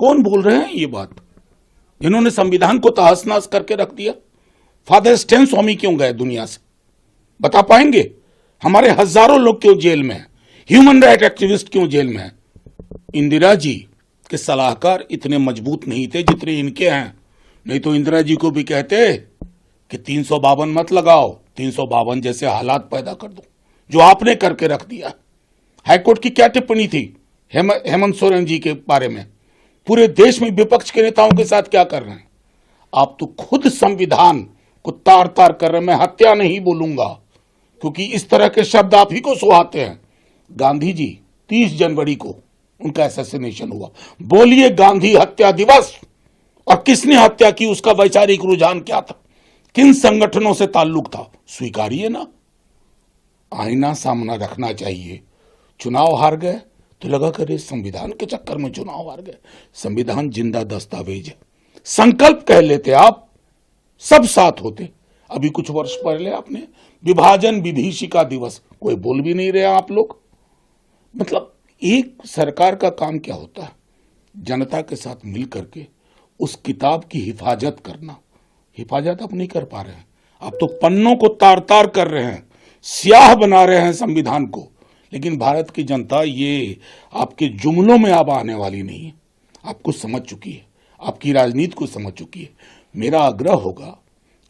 कौन बोल रहे हैं ये बात, जिन्होंने संविधान को तहस नहस करके रख दिया? फादर स्टेन स्वामी क्यों गए दुनिया से, बता पाएंगे? हमारे हजारों लोग क्यों जेल में हैं? ह्यूमन राइट एक्टिविस्ट क्यों जेल में हैं? इंदिरा जी के सलाहकार इतने मजबूत नहीं थे जितने इनके हैं, नहीं तो इंदिरा जी को भी कहते कि 352 मत लगाओ, 352 जैसे हालात पैदा कर दो, जो आपने करके रख दिया। हाईकोर्ट की क्या टिप्पणी थी हेमंत सोरेन जी के बारे में? पूरे देश में विपक्ष के नेताओं के साथ क्या कर रहे हैं? आप तो खुद संविधान को तार तार कर रहे हैं। मैं हत्या नहीं बोलूंगा क्योंकि इस तरह के शब्द आप ही को सुहाते हैं। गांधी जी 30 जनवरी को उनका असैसिनेशन हुआ, बोलिए गांधी हत्या दिवस, और किसने हत्या की, उसका वैचारिक रुझान क्या था, किन संगठनों से ताल्लुक था, स्वीकारिए ना। आईना सामना रखना चाहिए। चुनाव हार गए तो लगा करे संविधान के चक्कर में चुनाव हार गए। संविधान जिंदा दस्तावेज है, संकल्प कह लेते आप, सब साथ होते। अभी कुछ वर्ष पहले आपने विभाजन विभीषिका दिवस, कोई बोल भी नहीं रहे आप लोग। मतलब एक सरकार का काम क्या होता है? जनता के साथ मिल करके उस किताब की हिफाजत करना। हिफाजत आप नहीं कर पा रहे हैं, आप तो पन्नों को तार तार कर रहे हैं, स्याह बना रहे हैं संविधान को। लेकिन भारत की जनता ये आपके जुमलों में अब आने वाली नहीं है, आपको समझ चुकी है, आपकी राजनीति को समझ चुकी है। मेरा आग्रह होगा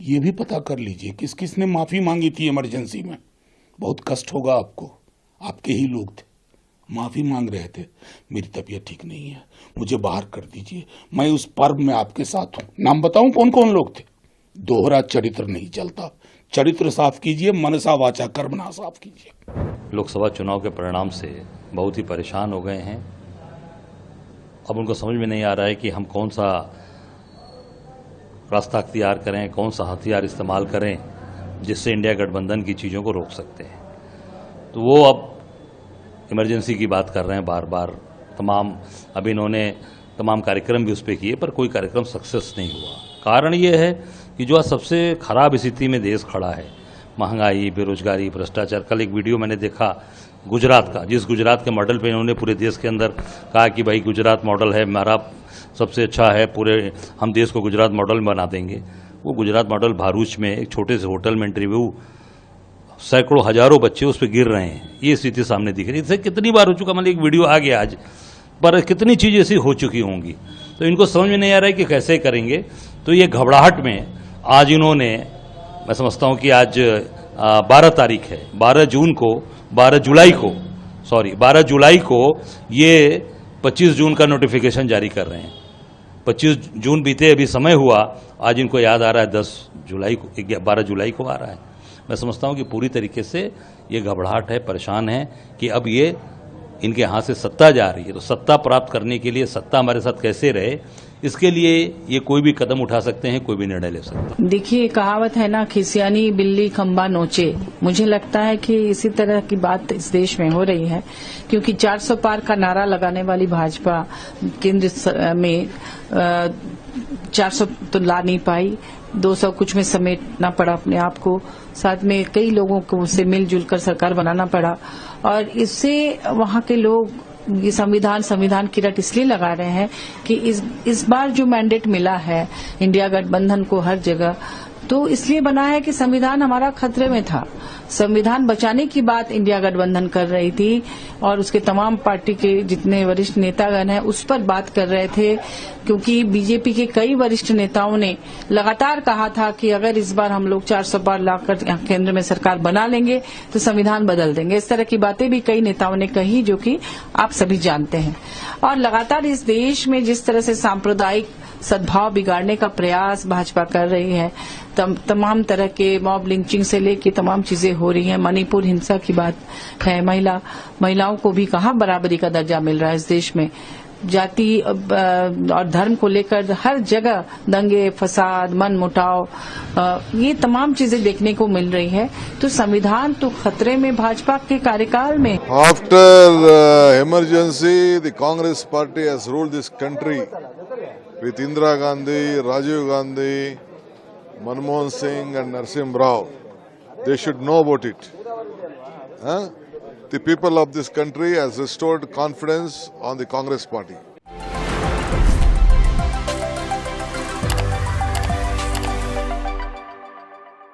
ये भी पता कर लीजिए किस किस ने माफी मांगी थी इमरजेंसी में। बहुत कष्ट होगा आपको, आपके ही लोग थे, माफी मांग रहे थे, मेरी तबीयत ठीक नहीं है, मुझे बाहर कर दीजिए, मैं उस पर्व में आपके साथ हूं। नाम बताऊं कौन कौन लोग थे? दोहरा चरित्र नहीं चलता, चरित्र साफ कीजिए, मनसा वाचा कर्मणा साफ कीजिए। लोकसभा चुनाव के परिणाम से बहुत ही परेशान हो गए हैं। अब उनको समझ में नहीं आ रहा है कि हम कौन सा रास्ता अख्तियार करें, कौन सा हथियार इस्तेमाल करें जिससे इंडिया गठबंधन की चीज़ों को रोक सकते हैं। तो वो अब इमरजेंसी की बात कर रहे हैं बार बार। अभी इन्होंने तमाम कार्यक्रम भी उस पर किए, पर कोई कार्यक्रम सक्सेस नहीं हुआ। कारण ये है कि जो आज सबसे खराब स्थिति में देश खड़ा है, महंगाई, बेरोजगारी, भ्रष्टाचार। कल एक वीडियो मैंने देखा गुजरात का, जिस गुजरात के मॉडल पे इन्होंने पूरे देश के अंदर कहा कि भाई गुजरात मॉडल है हमारा, सबसे अच्छा है, पूरे हम देश को गुजरात मॉडल में बना देंगे। वो गुजरात मॉडल भरूच में एक छोटे से होटल में इंटरव्यू, सैकड़ों हजारों बच्चे उस पर गिर रहे हैं, ये स्थिति सामने दिख रही है। इससे कितनी बार हो चुका, मतलब एक वीडियो आ गया आज, पर कितनी चीज़ें ऐसी हो चुकी होंगी। तो इनको समझ में नहीं आ रहा है कि कैसे करेंगे। तो ये घबराहट में आज इन्होंने, मैं समझता हूं कि आज 12 तारीख है, 12 जुलाई को ये 25 जून का नोटिफिकेशन जारी कर रहे हैं। 25 जून बीते, अभी समय हुआ, आज इनको याद आ रहा है 12 जुलाई को आ रहा है। मैं समझता हूं कि पूरी तरीके से ये घबराहट है, परेशान है कि अब ये इनके हाथ से सत्ता जा रही है। तो सत्ता प्राप्त करने के लिए, सत्ता हमारे साथ कैसे रहे, इसके लिए ये कोई भी कदम उठा सकते हैं, कोई भी निर्णय ले सकते हैं। देखिए, कहावत है ना, खिसियानी बिल्ली खंबा नोचे। मुझे लगता है कि इसी तरह की बात इस देश में हो रही है, क्योंकि 400 पार का नारा लगाने वाली भाजपा केंद्र में 400 तो ला नहीं पाई, 200 कुछ में समेटना पड़ा अपने आप को, साथ में कई लोगों को से मिलजुल कर सरकार बनाना पड़ा। और इससे वहां के लोग ये संविधान की रट इसलिए लगा रहे हैं कि इस बार जो मैंडेट मिला है इंडिया गठबंधन को हर जगह, तो इसलिए बना है कि संविधान हमारा खतरे में था। संविधान बचाने की बात इंडिया गठबंधन कर रही थी और उसके तमाम पार्टी के जितने वरिष्ठ नेतागण हैं उस पर बात कर रहे थे, क्योंकि बीजेपी के कई वरिष्ठ नेताओं ने लगातार कहा था कि अगर इस बार हम लोग 400 पार लाकर केंद्र में सरकार बना लेंगे तो संविधान बदल देंगे। इस तरह की बातें भी कई नेताओं ने कही, जो कि आप सभी जानते हैं। और लगातार इस देश में जिस तरह से सांप्रदायिक सद्भाव बिगाड़ने का प्रयास भाजपा कर रही है, तमाम तरह के मॉब लिंचिंग से लेके तमाम चीजें हो रही हैं। मणिपुर हिंसा की बात है, महिलाओं को भी कहाँ बराबरी का दर्जा मिल रहा है इस देश में। जाति और धर्म को लेकर हर जगह दंगे, फसाद, मन मुटाव, ये तमाम चीजें देखने को मिल रही है। तो संविधान तो खतरे में भाजपा के कार्यकाल में। After emergency the Congress party has ruled this country with Indira Gandhi, Rajiv Gandhi, Manmohan Singh and Narasimha Rao. They should know about it. The people of this country has restored confidence on the Congress party.